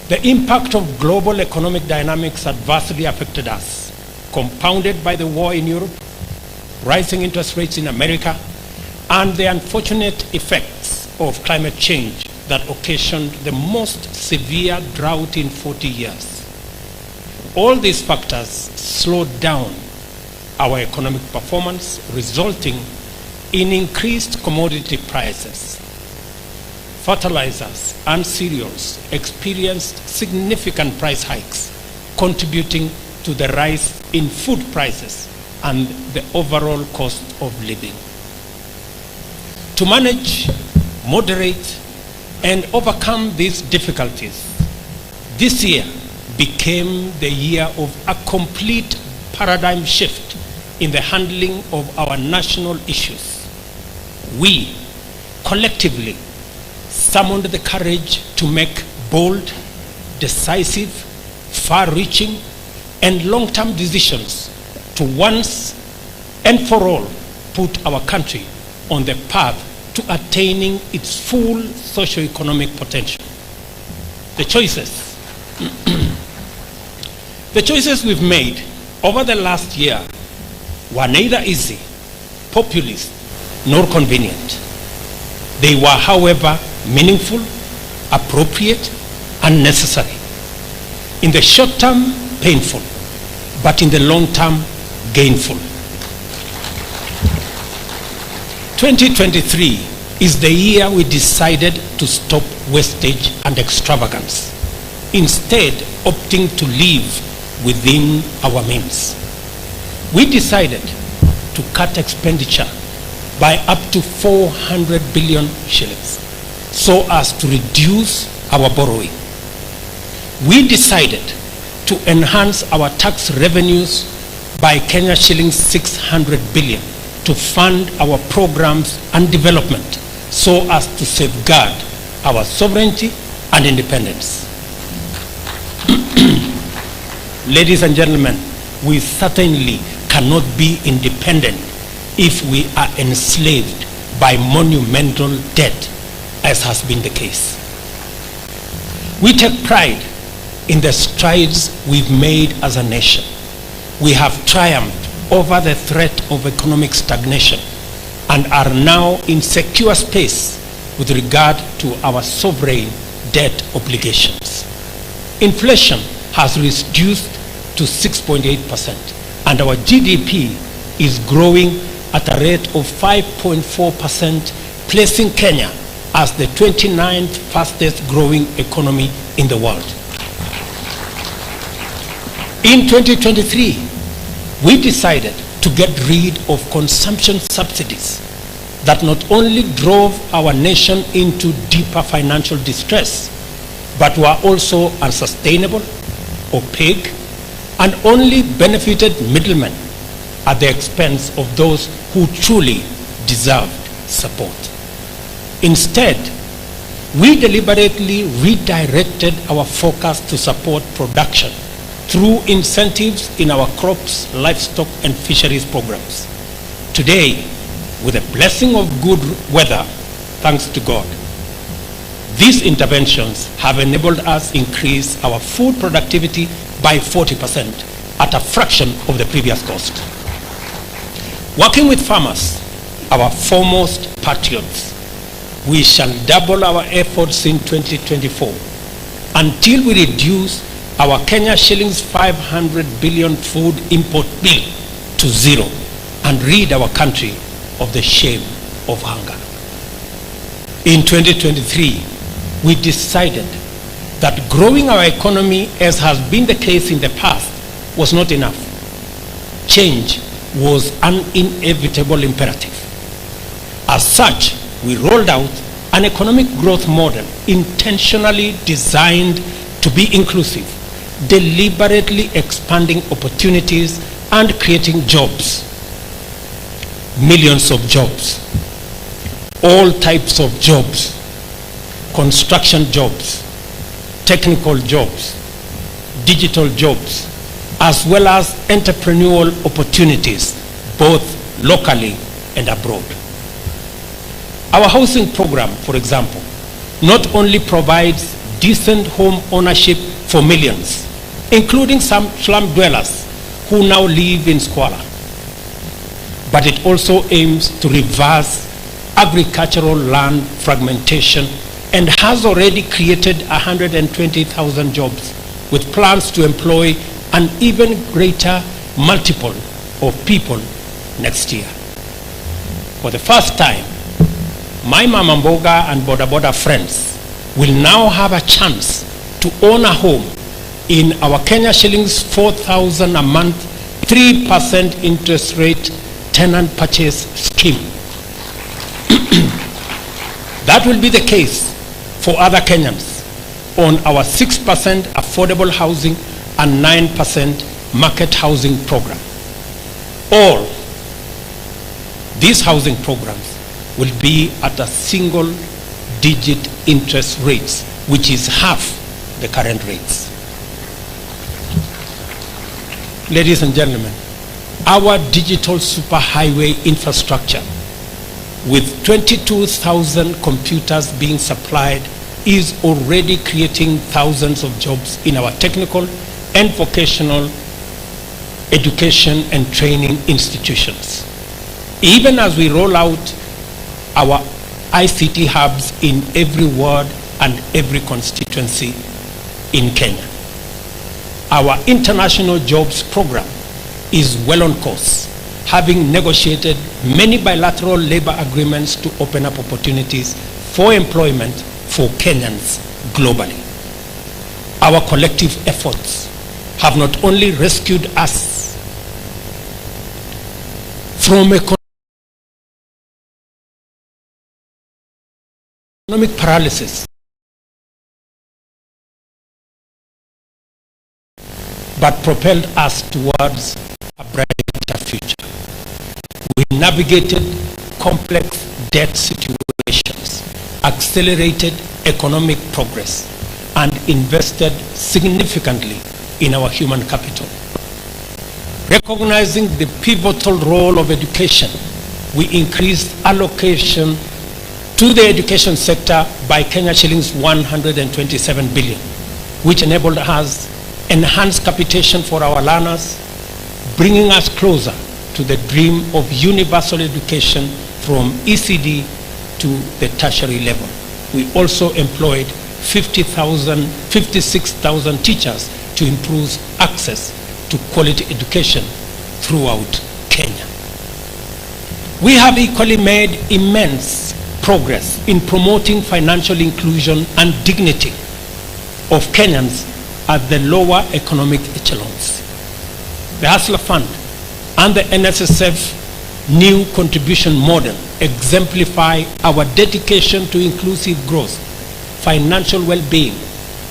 The impact of global economic dynamics adversely affected us, compounded by the war in Europe, rising interest rates in America, and the unfortunate effects of climate change that occasioned the most severe drought in 40 years. All these factors slowed down our economic performance, resulting in increased commodity prices. Fertilizers and cereals experienced significant price hikes, contributing to the rise in food prices and the overall cost of living. To manage, moderate, and overcome these difficulties, this year became the year of a complete paradigm shift in the handling of our national issues. We collectively summoned the courage to make bold, decisive, far-reaching, and long-term decisions to once and for all put our country on the path to attaining its full socio-economic potential. The choices we've made over the last year were neither easy, populist, nor convenient. They were, however, meaningful, appropriate, and necessary. In the short term, painful, but in the long term, gainful. 2023 is the year we decided to stop wastage and extravagance, instead opting to live within our means. We decided to cut expenditure by up to 400 billion shillings so as to reduce our borrowing. We decided to enhance our tax revenues by Kenya shillings 600 billion to fund our programs and development so as to safeguard our sovereignty and independence. Ladies and gentlemen, we certainly cannot be independent if we are enslaved by monumental debt, as has been the case. We take pride in the strides we've made as a nation. We have triumphed over the threat of economic stagnation and are now in secure space with regard to our sovereign debt obligations. Inflation has reduced to 6.8%, and our GDP is growing at a rate of 5.4%, placing Kenya as the 29th fastest growing economy in the world. In 2023, we decided to get rid of consumption subsidies that not only drove our nation into deeper financial distress, but were also unsustainable, opaque, and only benefited middlemen at the expense of those who truly deserved support. Instead, we deliberately redirected our focus to support production through incentives in our crops, livestock, and fisheries programs. Today, with the blessing of good weather, thanks to God, these interventions have enabled us to increase our food productivity by 40% at a fraction of the previous cost. Working with farmers, our foremost patriots, we shall double our efforts in 2024 until we reduce our Kenya shillings 500 billion food import bill to zero and rid our country of the shame of hunger. In 2023, we decided that growing our economy, as has been the case in the past, was not enough. Change was an inevitable imperative. As such, we rolled out an economic growth model intentionally designed to be inclusive, deliberately expanding opportunities and creating jobs. Millions of jobs, all types of jobs, construction jobs, technical jobs, digital jobs, as well as entrepreneurial opportunities, both locally and abroad. Our housing program, for example, not only provides decent home ownership for millions, including some slum dwellers who now live in squalor. But it also aims to reverse agricultural land fragmentation and has already created 120,000 jobs, with plans to employ an even greater multiple of people next year. For the first time, my Mama Mboga and Boda Boda friends will now have a chance to own a home in our Kenya shillings 4,000 a month, 3% interest rate tenant purchase scheme. That will be the case for other Kenyans on our 6% affordable housing and 9% market housing program. All these housing programs will be at a single-digit interest rates, which is half the current rates. Ladies and gentlemen, our digital superhighway infrastructure, with 22,000 computers being supplied, is already creating thousands of jobs in our technical and vocational education and training institutions. Even as we roll out our ICT hubs in every ward and every constituency in Kenya. Our international jobs program is well on course, having negotiated many bilateral labor agreements to open up opportunities for employment for Kenyans globally. Our collective efforts have not only rescued us from economic paralysis, but propelled us towards a brighter future. We navigated complex debt situations, accelerated economic progress, and invested significantly in our human capital. Recognizing the pivotal role of education, we increased allocation to the education sector by Kenya shillings 127 billion, which enabled us enhanced capitation for our learners, bringing us closer to the dream of universal education from ECD to the tertiary level. We also employed 56,000 teachers to improve access to quality education throughout Kenya. We have equally made immense progress in promoting financial inclusion and dignity of Kenyans at the lower economic echelons. The Hustler Fund and the NSSF new contribution model exemplify our dedication to inclusive growth, financial well-being,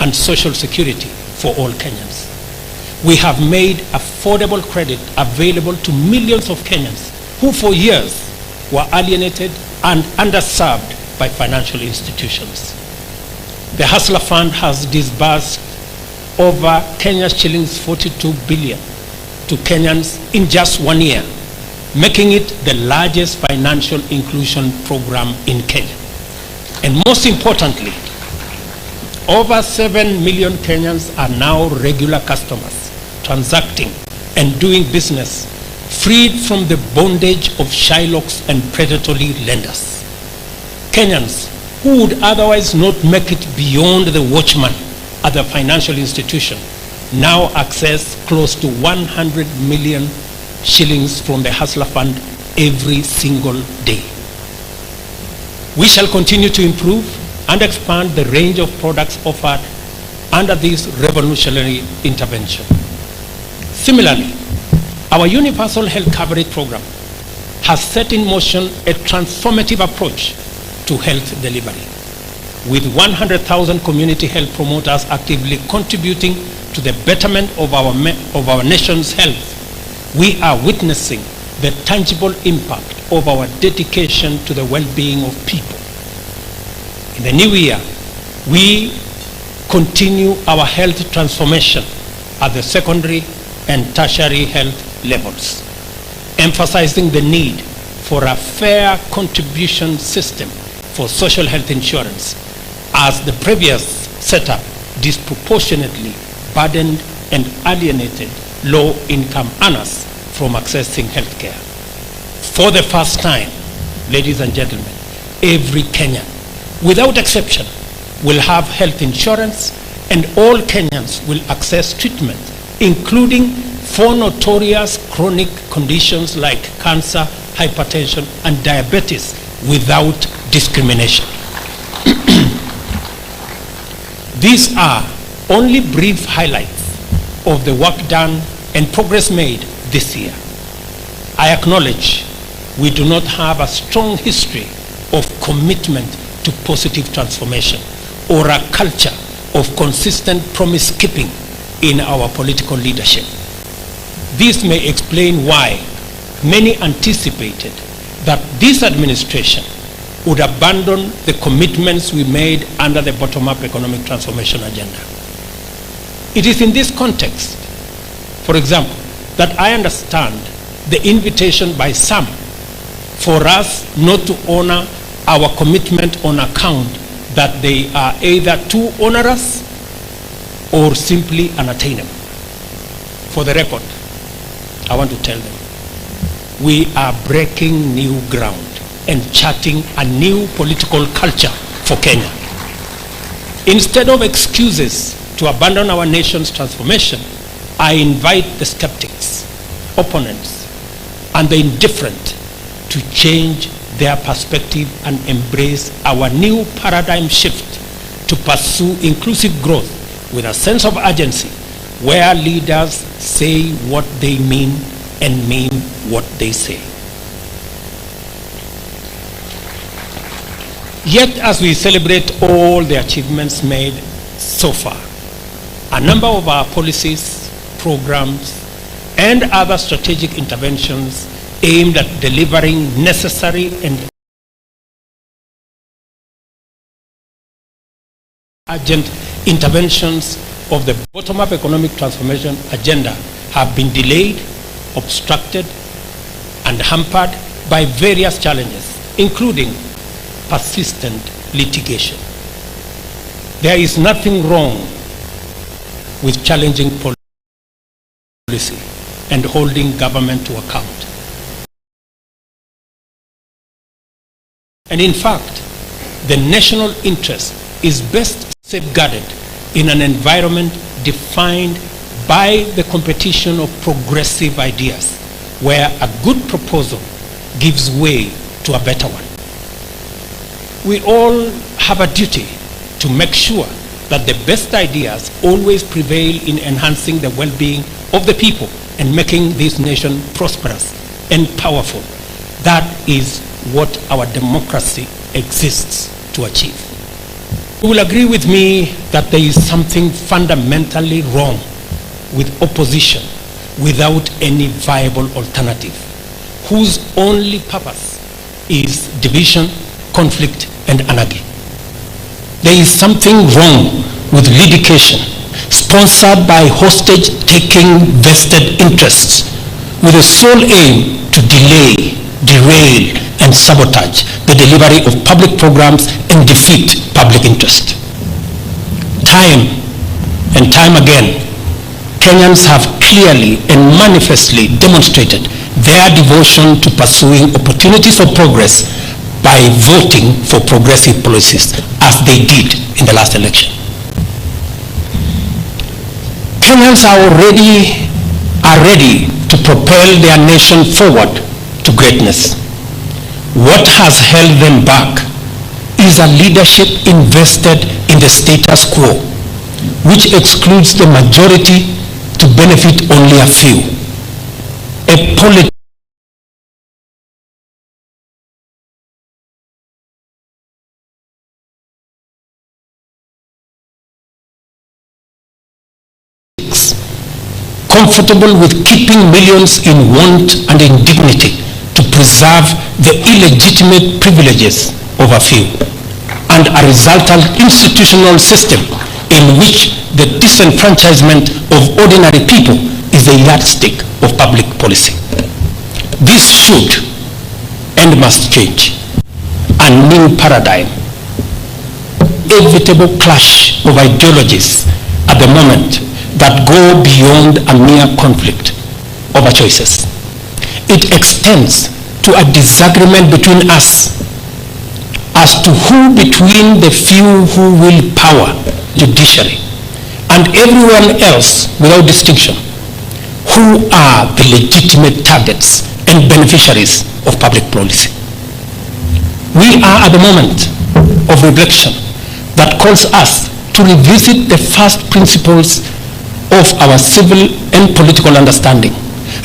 and social security for all Kenyans. We have made affordable credit available to millions of Kenyans who for years were alienated and underserved by financial institutions. The Hustler Fund has disbursed over Kenya shillings 42 billion to Kenyans in just 1 year, making it the largest financial inclusion program in Kenya. And most importantly, over 7 million Kenyans are now regular customers, transacting and doing business, freed from the bondage of Shylocks and predatory lenders. Kenyans who would otherwise not make it beyond the watchman at the financial institution now access close to 100 million shillings from the Hustler Fund every single day. We shall continue to improve and expand the range of products offered under this revolutionary intervention. Similarly, our universal health coverage program has set in motion a transformative approach to health delivery. With 100,000 community health promoters actively contributing to the betterment of our nation's health, we are witnessing the tangible impact of our dedication to the well-being of people. In the new year, we continue our health transformation at the secondary and tertiary health levels, emphasizing the need for a fair contribution system for social health insurance, as the previous set up disproportionately burdened and alienated low-income earners from accessing healthcare. For the first time, ladies and gentlemen, every Kenyan, without exception, will have health insurance, and all Kenyans will access treatment, including for notorious chronic conditions like cancer, hypertension, and diabetes without discrimination. These are only brief highlights of the work done and progress made this year. I acknowledge we do not have a strong history of commitment to positive transformation or a culture of consistent promise-keeping in our political leadership. This may explain why many anticipated that this administration would abandon the commitments we made under the bottom-up economic transformation agenda. It is in this context, for example, that I understand the invitation by some for us not to honor our commitment on account that they are either too onerous or simply unattainable. For the record, I want to tell them, we are breaking new ground and charting a new political culture for Kenya. Instead of excuses to abandon our nation's transformation, I invite the skeptics, opponents, and the indifferent to change their perspective and embrace our new paradigm shift to pursue inclusive growth with a sense of urgency, where leaders say what they mean and mean what they say. Yet, as we celebrate all the achievements made so far, a number of our policies, programs, and other strategic interventions aimed at delivering necessary and urgent interventions of the bottom-up economic transformation agenda have been delayed, obstructed, and hampered by various challenges, including persistent litigation. There is nothing wrong with challenging policy and holding government to account. And in fact, the national interest is best safeguarded in an environment defined by the competition of progressive ideas, where a good proposal gives way to a better one. We all have a duty to make sure that the best ideas always prevail in enhancing the well-being of the people and making this nation prosperous and powerful. That is what our democracy exists to achieve. You will agree with me that there is something fundamentally wrong with opposition without any viable alternative, whose only purpose is division, conflict, and anarchy. There is something wrong with litigation sponsored by hostage-taking vested interests with the sole aim to delay, derail, and sabotage the delivery of public programs and defeat public interest. Time and time again, Kenyans have clearly and manifestly demonstrated their devotion to pursuing opportunities for progress by voting for progressive policies, as they did in the last election. Kenyans are ready to propel their nation forward to greatness. What has held them back is a leadership invested in the status quo, which excludes the majority to benefit only a few. A politics comfortable with keeping millions in want and indignity to preserve the illegitimate privileges of a few, and a resultant institutional system in which the disenfranchisement of ordinary people is the yardstick of public policy. This should and must change. A new paradigm inevitable clash of ideologies at the moment that go beyond a mere conflict over choices. It extends to a disagreement between us as to who between the few who wield power, judiciary, and everyone else without distinction, who are the legitimate targets and beneficiaries of public policy. We are at the moment of reflection that calls us to revisit the first principles of our civil and political understanding,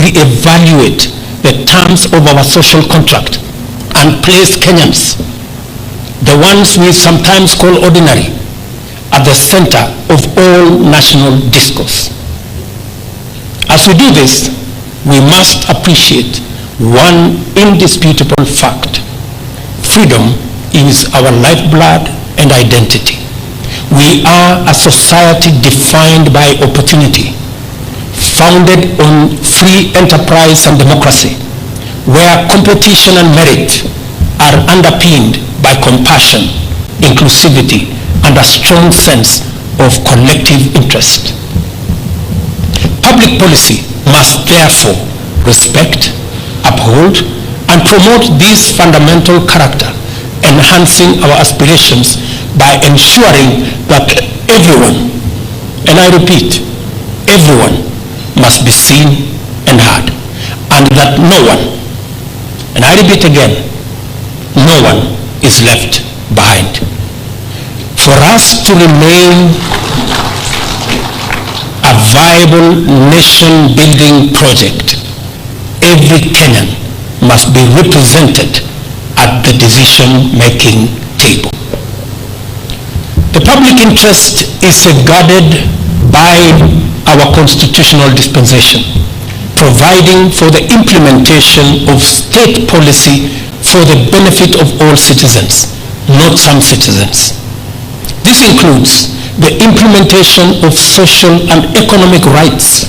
re-evaluate the terms of our social contract, and place Kenyans, the ones we sometimes call ordinary, at the center of all national discourse. As we do this, we must appreciate one indisputable fact. Freedom is our lifeblood and identity. We are a society defined by opportunity, founded on free enterprise and democracy, where competition and merit are underpinned by compassion, inclusivity, and a strong sense of collective interest. Public policy must therefore respect, uphold, and promote this fundamental character, enhancing our aspirations by ensuring that everyone, and I repeat, everyone must be seen and heard, and that no one, and I repeat again, no one is left behind. For us to remain a viable nation-building project, every Kenyan must be represented at the decision-making table. The public interest is safeguarded by our constitutional dispensation, providing for the implementation of state policy for the benefit of all citizens, not some citizens. This includes the implementation of social and economic rights,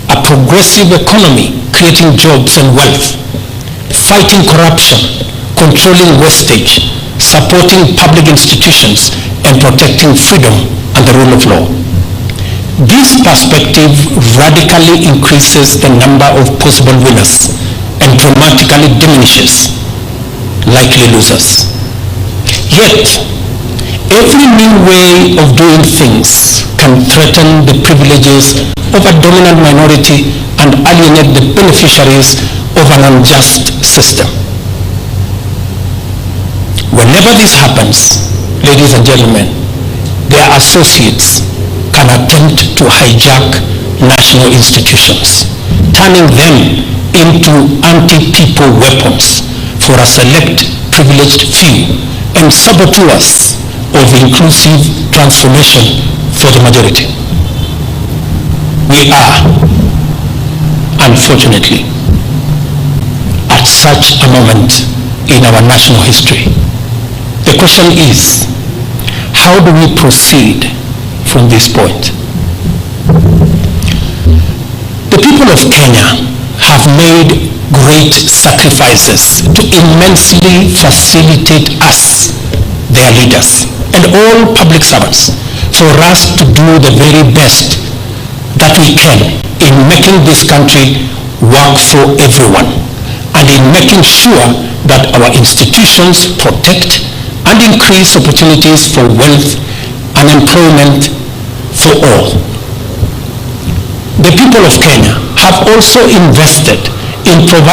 a progressive economy creating jobs and wealth, fighting corruption, controlling wastage, supporting public institutions, and protecting freedom and the rule of law. This perspective radically increases the number of possible winners and dramatically diminishes likely losers. Yet, every new way of doing things can threaten the privileges of a dominant minority and alienate the beneficiaries of an unjust system. Whenever this happens, ladies and gentlemen, their associates can attempt to hijack national institutions, turning them into anti-people weapons for a select privileged few and saboteurs of inclusive transformation for the majority. We are, unfortunately, at such a moment in our national history. The question is, how do we proceed from this point? The people of Kenya have made great sacrifices to immensely facilitate us, their leaders, and all public servants, for us to do the very best that we can in making this country work for everyone, and in making sure that our institutions protect and increase opportunities for wealth and employment for all. The people of Kenya have also invested in providing